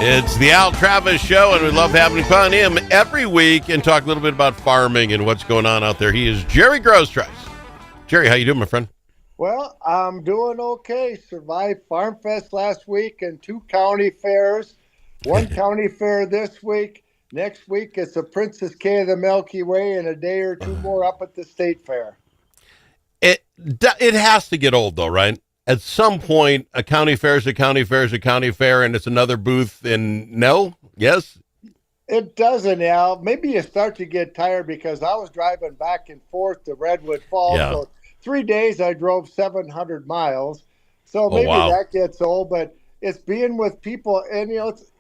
It's the Al Travis Show, and we love having fun him every week and talk a little bit about farming and what's going on out there. He is Jerry Groskreutz. Jerry, how you doing, my friend? Well, I'm doing okay. Survived Farm Fest last week and 2 county fairs. 1 county fair this week. Next week, it's the Princess K of the Milky Way, and a day or 2 more up at the State Fair. It has to get old, though, right? At some point, a county fair is a county fair is a county fair, and it's another booth. And no, yes, It doesn't, Al. Maybe you start to get tired because I was driving back and forth to Redwood Falls. Yeah. So 3 days I drove 700 miles. So maybe wow. that gets old, but it's being with people. And,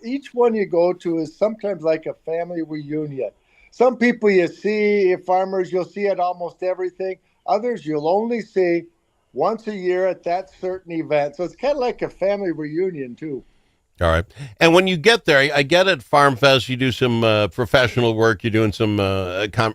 each one you go to is sometimes like a family reunion. Some people you see, farmers, you'll see at almost everything. Others you'll only see once a year at that certain event. So it's kind of like a family reunion, too. All right. And when you get there, I get it, Farm Fest, you do some professional work, you're doing some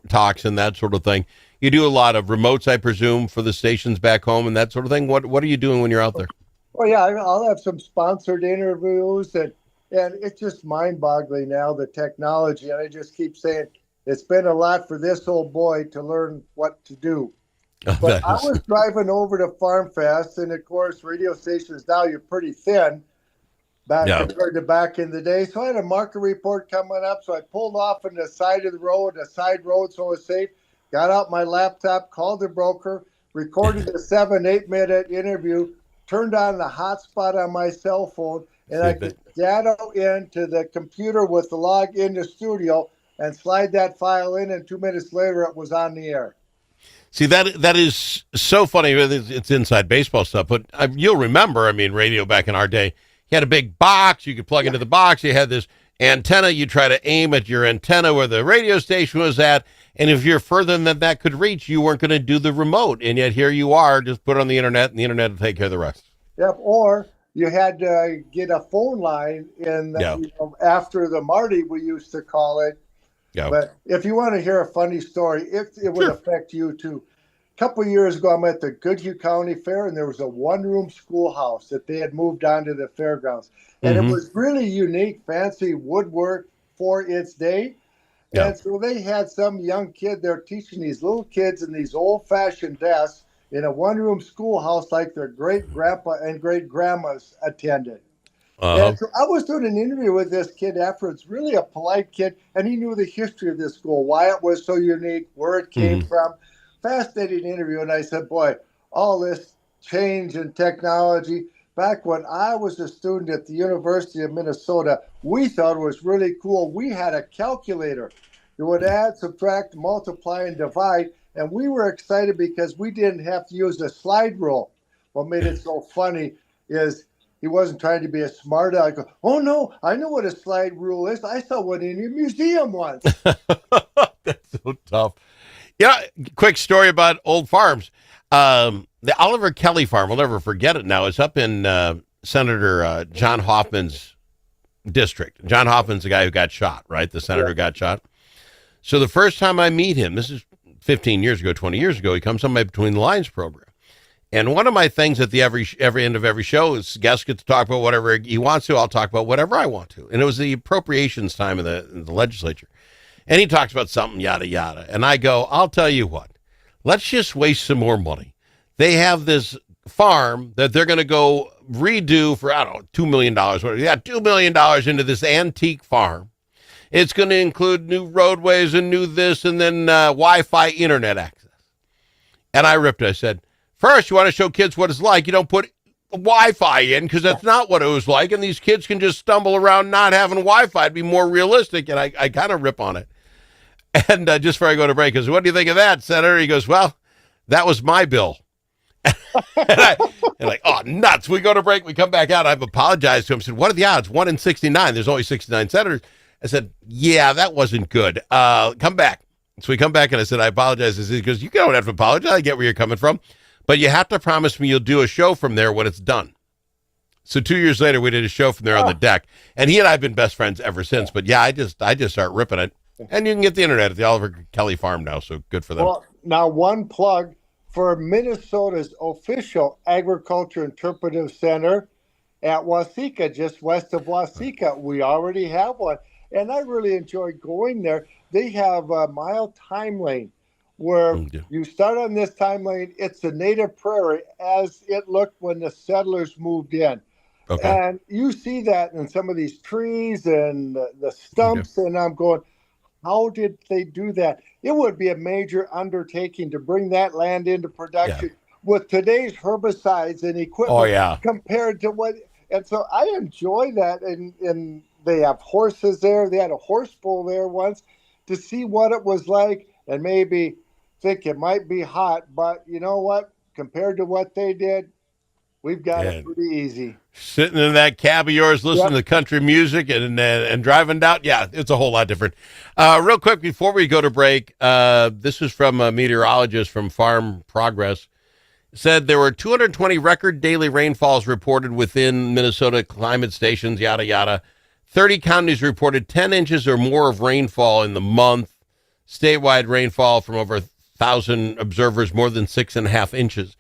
talks and that sort of thing. You do a lot of remotes, I presume, for the stations back home and that sort of thing. What are you doing when you're out there? Well, yeah, I'll have some sponsored interviews, and it's just mind-boggling now, the technology. And I just keep saying, it's been a lot for this old boy to learn what to do. But I was driving over to Farm Fest, and of course, radio stations now, you're pretty thin compared to back in the day. So I had a market report coming up, so I pulled off on the side of the road, a side road, so it was safe. Got out my laptop, called the broker, recorded a 7-8 minute interview, turned on the hotspot on my cell phone, and I could data into the computer with the log in the studio and slide that file in, and 2 minutes later it was on the air. See, that is so funny. It's inside baseball stuff, but you'll remember, radio back in our day, you had a big box. You could plug into the box. You had this antenna. You try to aim at your antenna where the radio station was at, and if you're further than that could reach, you weren't going to do the remote, and yet here you are, just put it on the internet, and the internet will take care of the rest. Yep, or you had to get a phone line in after the Marty, we used to call it. Yep. But if you want to hear a funny story, it would affect you too. A couple of years ago, I'm at the Goodhue County Fair, and there was a one-room schoolhouse that they had moved onto the fairgrounds. And it was really unique, fancy woodwork for its day. Yeah. And so they had some young kid there teaching these little kids in these old-fashioned desks in a one-room schoolhouse like their great-grandpa and great-grandmas attended. And so I was doing an interview with this kid afterwards, really a polite kid, and he knew the history of this school, why it was so unique, where it came from. Fascinating interview. And I said, boy, all this change in technology, back when I was a student at the University of Minnesota, we thought it was really cool. We had a calculator. You would add, subtract, multiply, and divide. And we were excited because we didn't have to use the slide rule. What made it so funny is he wasn't trying to be a smart aleck. I go, oh, no, I know what a slide rule is. I saw one in a museum once. That's so tough. Yeah, quick story about old farms. The Oliver Kelly farm, we'll never forget it now, is up in Senator John Hoffman's district. John Hoffman's the guy who got shot, right? The senator got shot. So the first time I meet him, this is 15 years ago, 20 years ago, he comes on my Between the Lines program. And one of my things at the every end of every show is guests get to talk about whatever he wants to. I'll talk about whatever I want to. And it was the appropriations time in the legislature. And he talks about something, yada, yada. And I go, I'll tell you what, let's just waste some more money. They have this farm that they're going to go redo for, I don't know, $2 million. Yeah, $2 million into this antique farm. It's going to include new roadways and new this and then Wi-Fi internet access. And I ripped it. I said, first, you want to show kids what it's like. You don't put Wi-Fi in because that's not what it was like. And these kids can just stumble around not having Wi-Fi. It'd be more realistic. And I kind of rip on it. And just before I go to break, I said, what do you think of that, Senator? He goes, well, that was my bill. and like, oh, nuts. We go to break. We come back out. I've apologized to him. I said, what are the odds? 1 in 69. There's only 69 senators. I said, yeah, that wasn't good. Come back. So we come back, and I said, I apologize. He goes, you don't have to apologize. I get where you're coming from. But you have to promise me you'll do a show from there when it's done. So 2 years later, we did a show from there on the deck. And he and I have been best friends ever since. But, yeah, I just start ripping it. And you can get the internet at the Oliver Kelly farm now, so good for them. Well, now one plug for Minnesota's official Agriculture Interpretive Center. at Waseca, just west of Waseca. We already have one. And I really enjoy going there. They have a mile time lane where Yeah. you start on this time lane. It's a native prairie as it looked when the settlers moved in. Okay. And you see that in some of these trees and the Yeah. stumps. And I'm going, how did they do that? It would be a major undertaking to bring that land into Yeah. production with today's herbicides and Oh equipment yeah. compared to what. And so I enjoy that. And they have horses there. They had a horse bull there once to see what it was like and maybe think it might be hot. But you know what? Compared to what they did, we've got it Yeah. pretty easy. Sitting in that cab of yours, listening Yep. to country music and driving down. Yeah, it's a whole lot different. Real quick before we go to break, this is from a meteorologist from Farm Progress. Said there were 220 record daily rainfalls reported within Minnesota climate stations, yada, yada. 30 counties reported 10 inches or more of rainfall in the month. Statewide rainfall from over 1,000 observers, more than 6.5 inches.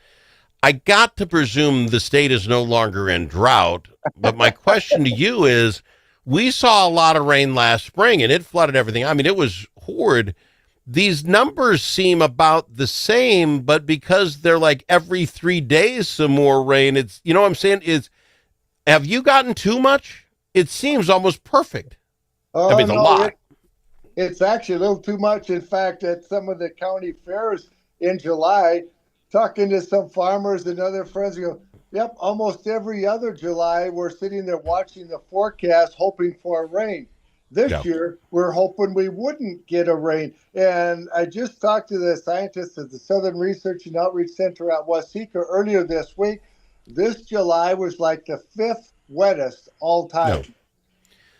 I got to presume the state is no longer in drought, but my question to you is, we saw a lot of rain last spring and it flooded everything. I mean, it was horrid. These numbers seem about the same, but because they're like every 3 days some more rain, it's, you know what I'm saying? Have you gotten too much? It seems almost perfect. I Oh mean, it's a no, lot. it's actually a little too much. In fact, at some of the county fairs in July, talking to some farmers and other friends, you go, yep, almost every other July, we're sitting there watching the forecast, hoping for a rain. Yeah. This year, we're hoping we wouldn't get a rain. And I just talked to the scientists at the Southern Research and Outreach Center at Waseca earlier this week. This July was like the fifth wettest all No. time.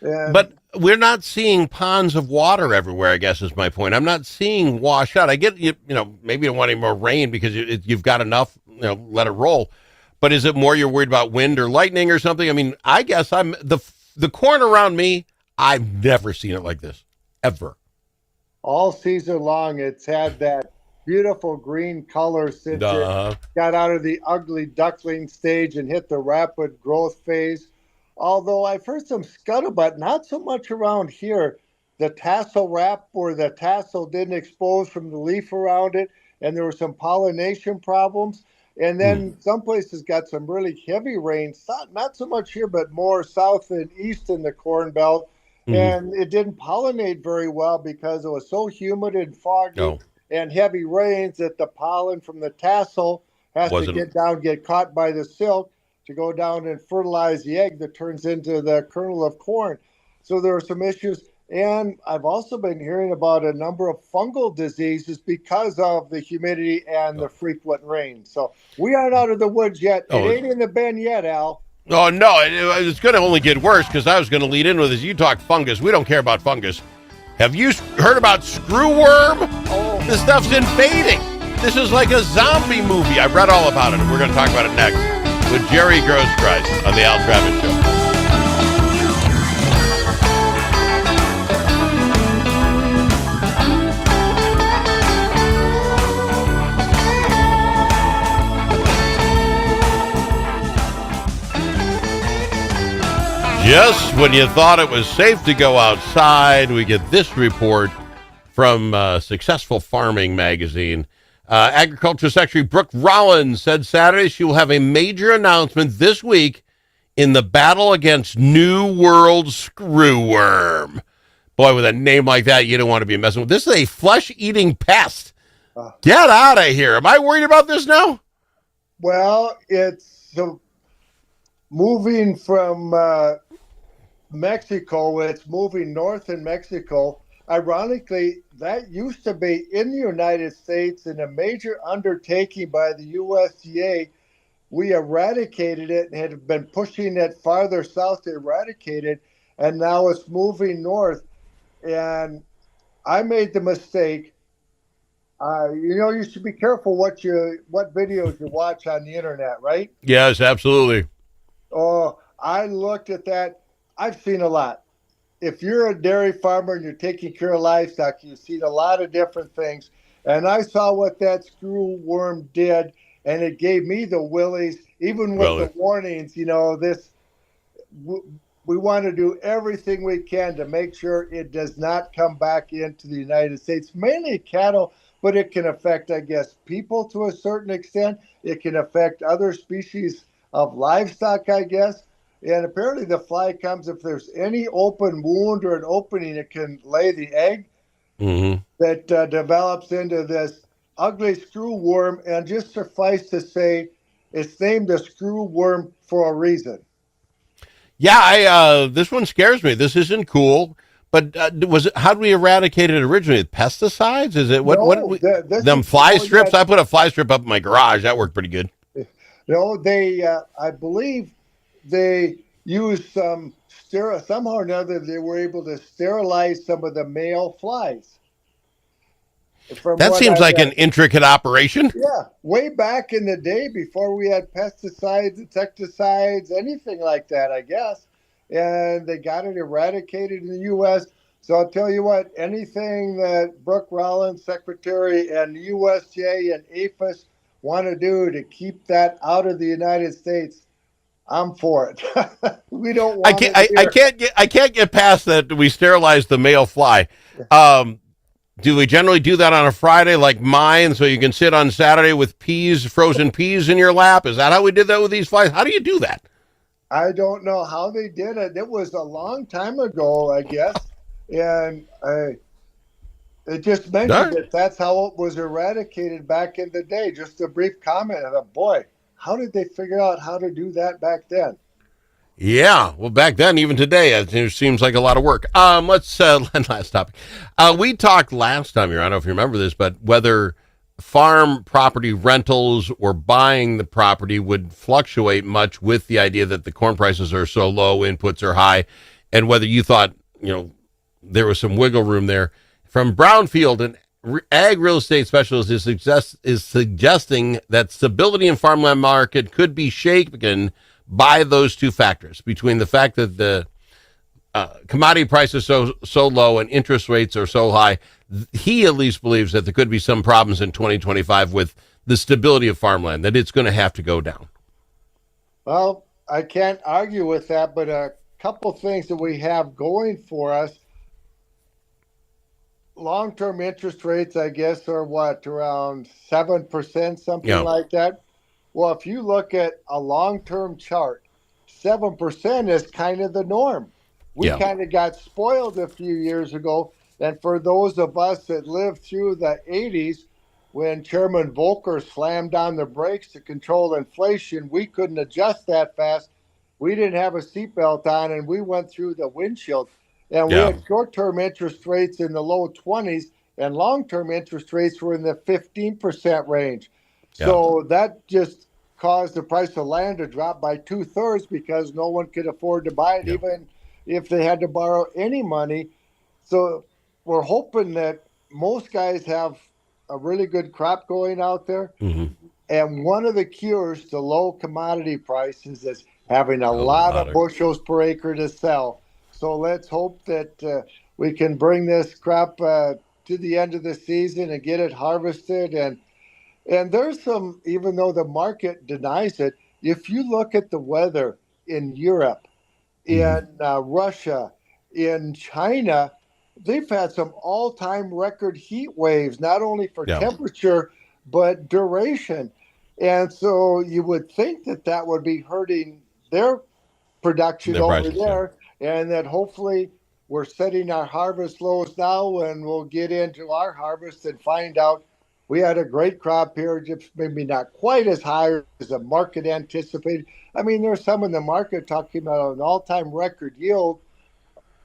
And But we're not seeing ponds of water everywhere, I guess is my point. I'm not seeing washout. I get, maybe you don't want any more rain because you've got enough, let it roll. But is it more you're worried about wind or lightning or something? I mean, I guess the corn around me, I've never seen it like this, ever. all season long, it's had that beautiful green color since it Uh, got out of the ugly duckling stage and hit the rapid growth phase. Although I've heard some scuttlebutt, not so much around here. The tassel wrap where the tassel didn't expose from the leaf around it, and there were some pollination problems. And mm, then some places got some really heavy rains, not so much here, but more south and east in the Corn Belt. mm, And it didn't pollinate very well because it was so humid and foggy no, and heavy rains that the pollen from the tassel has to wasn't. get caught by the silk to go down and fertilize the egg that turns into the kernel of corn. So there are some issues. And I've also been hearing about a number of fungal diseases because of the humidity and the frequent rain. So we aren't out of the woods yet. It Oh, ain't in the bin yet, Al. oh no, it's going to only get worse because I was going to lead in with this. You talk fungus. We don't care about fungus. Have you heard about screwworm? Oh, This stuff's invading. This is like a zombie movie. I've read all about it, and we're going to talk about it next with Jerry Groskreutz on the Al Travis Show. Just when you thought it was safe to go outside, we get this report from Successful Farming magazine. Agriculture Secretary Brooke Rollins said Saturday she will have a major announcement this week in the battle against New World screwworm. Boy, with a name like that, you don't want to be messing with. This is a flesh-eating pest. uh, Get out of here. Am I worried about this now? well, it's moving from Mexico. It's moving north in Mexico. Ironically, that used to be in the United States in a major undertaking by the USDA. We eradicated it and had been pushing it farther south to eradicate it, and now it's moving north. And I made the mistake. You should be careful what videos you watch on the internet, right? Yes, absolutely. Oh, I looked at that. I've seen a lot. If you're a dairy farmer and you're taking care of livestock, you've seen a lot of different things. And I saw what that screw worm did, and it gave me the willies, even with Well, the warnings, this we want to do everything we can to make sure it does not come back into the United States, mainly cattle, but it can affect, I guess, people to a certain extent. It can affect other species of livestock, I guess. And apparently the fly comes if there's any open wound or an opening, it can lay the egg Mm-hmm. that develops into this ugly screw worm. And just suffice to say, it's named a screw worm for a reason. Yeah, this one scares me. This isn't cool. But how do we eradicate it originally? With pesticides? Is it what No, this them is fly before strips? that. I put a fly strip up in my garage. That worked pretty good. No, they. I believe they used some somehow or another. They were able to sterilize some of the male flies. From That what seems I like an read, intricate operation. yeah, way back in the day before we had pesticides, insecticides, anything like that, I guess. And they got it eradicated in the U.S. So I'll tell you what, anything that Brooke Rollins, Secretary, and USDA and APHIS want to do to keep that out of the United States, I'm for it. We don't I want can't. it here. I can't get past that. We sterilize the male fly. Um, do we generally do that on a Friday, like mine, so you can sit on Saturday with frozen peas in your lap? Is that how we did that with these flies? How do you do that? I don't know how they did it. It was a long time ago, I guess. And it just mentioned Darn. that that's how it was eradicated back in the day. Just a brief comment. I thought, boy, how did they figure out how to do that back then? Yeah, well, back then, even today, it seems like a lot of work. Let's last topic. We talked last time here. I don't know if you remember this, but whether farm property rentals or buying the property would fluctuate much with the idea that the corn prices are so low, inputs are high, and whether you thought there was some wiggle room there. From Brownfield, an ag real estate specialist is suggesting that stability in farmland market could be shaken by those two factors, between the fact that the commodity prices are so low and interest rates are so high. He at least believes that there could be some problems in 2025 with the stability of farmland, that it's going to have to go down. Well, I can't argue with that, but a couple things that we have going for us. Long-term interest rates, I guess, are what, around 7%, something Yeah. like that. Well, if you look at a long-term chart, 7% is kind of the norm. We Yeah. kind of got spoiled a few years ago. And for those of us that lived through the 80s, when Chairman Volcker slammed on the brakes to control inflation, we couldn't adjust that fast. We didn't have a seatbelt on, and we went through the windshield. And we Yeah. had short-term interest rates in the low 20s, and long-term interest rates were in the 15% range. Yeah. So that just caused the price of land to drop by 2/3 because no one could afford to buy it, Yeah. even if they had to borrow any money. So we're hoping that most guys have a really good crop going out there. Mm-hmm. And one of the cures to low commodity prices is having a A lot lot of of bushels per acre to sell. So let's hope that we can bring this crop to the end of the season and get it harvested. And there's some, even though the market denies it, if you look at the weather in Europe, Mm-hmm. in Russia, in China, they've had some all-time record heat waves, not only for Yeah. temperature, but duration. And so you would think that that would be hurting their production Their over prices. Yeah. there, and that hopefully we're setting our harvest lows now, and we'll get into our harvest and find out we had a great crop here, just maybe not quite as high as the market anticipated. I mean, there's some in the market talking about an all-time record yield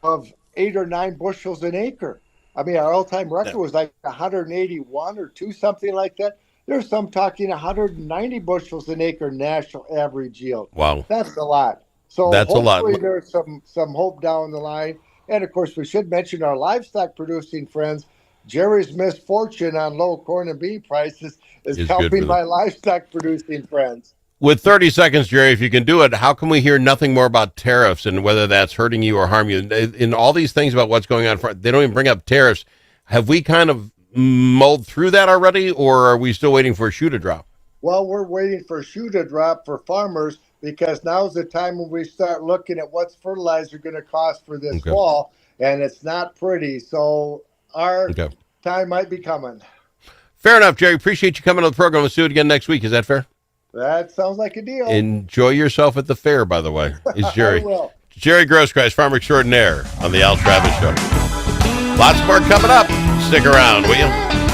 of 8 or 9 bushels an acre. I mean, our all-time record Yeah. was like 181 or two, something like that. There's some talking 190 bushels an acre national average yield. Wow. That's a lot. So That's a lot. hopefully there's some hope down the line. And of course, we should mention our livestock producing friends. Jerry's misfortune on low corn and bean prices is Is good for helping them. my livestock producing friends. With 30 seconds, Jerry, if you can do it, how can we hear nothing more about tariffs and whether that's hurting you or harm you? In all these things about what's going on, they don't even bring up tariffs. Have we kind of mulled through that already, or are we still waiting for a shoe to drop? Well, we're waiting for a shoe to drop for farmers, because now's the time when we start looking at what's fertilizer going to cost for this Okay. fall, and it's not pretty. So our Okay. time might be coming. Fair enough, Jerry. Appreciate you coming on the program. Let's do it again next week. Is that fair? That sounds like a deal. Enjoy yourself at the fair, by the way. Is Jerry. I will. Jerry Groskreutz, farmer extraordinaire on the Al Travis Show. Lots more coming up. Stick around, will you?